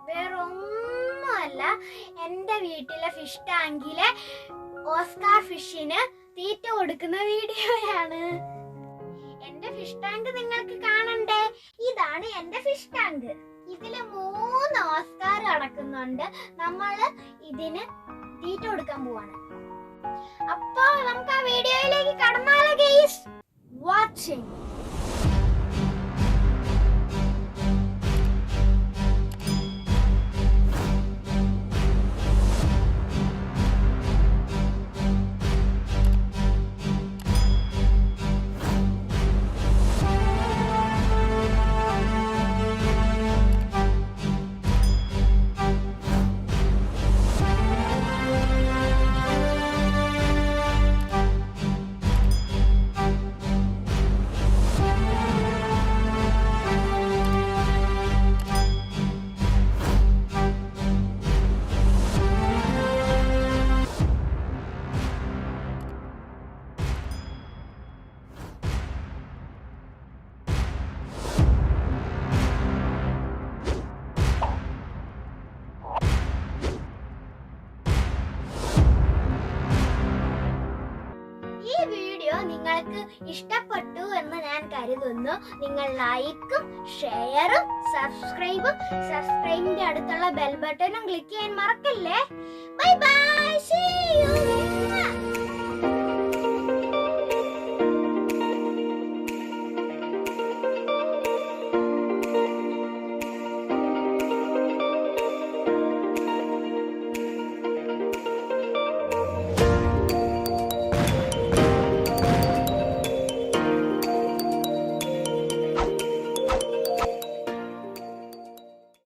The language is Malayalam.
വേറൊന്നുമല്ല, എൻ്റെ വീട്ടിലെ ഫിഷ് ടാങ്കിലെ ഓസ്കാർ ഫിഷിന് തീറ്റ കൊടുക്കുന്ന വീഡിയോയാണ്. എന്റെ ഫിഷ് ടാങ്ക് നിങ്ങൾക്ക് കാണണ്ടേ? ഇതാണ് എന്റെ ഫിഷ് ടാങ്ക്. ഇതില് 3 ഓസ്കാർ കിടക്കുന്നുണ്ട്. നമ്മള് ഇതിന് തീറ്റ കൊടുക്കാൻ പോവാണ്. അപ്പൊ നമുക്ക് ആ വീഡിയോയിലേക്ക് കടന്നാലോ ഗയ്സ്? വാച്ചിങ്. നിങ്ങൾക്ക് ഇഷ്ടപ്പെട്ടു എന്ന് ഞാൻ കരുതുന്നു. നിങ്ങൾ ലൈക്കും ഷെയറും സബ്സ്ക്രൈബിന്റെ അടുത്തുള്ള ബെൽ ബട്ടണും ക്ലിക്ക് ചെയ്യാൻ മറക്കല്ലേ. Bye bye, see U.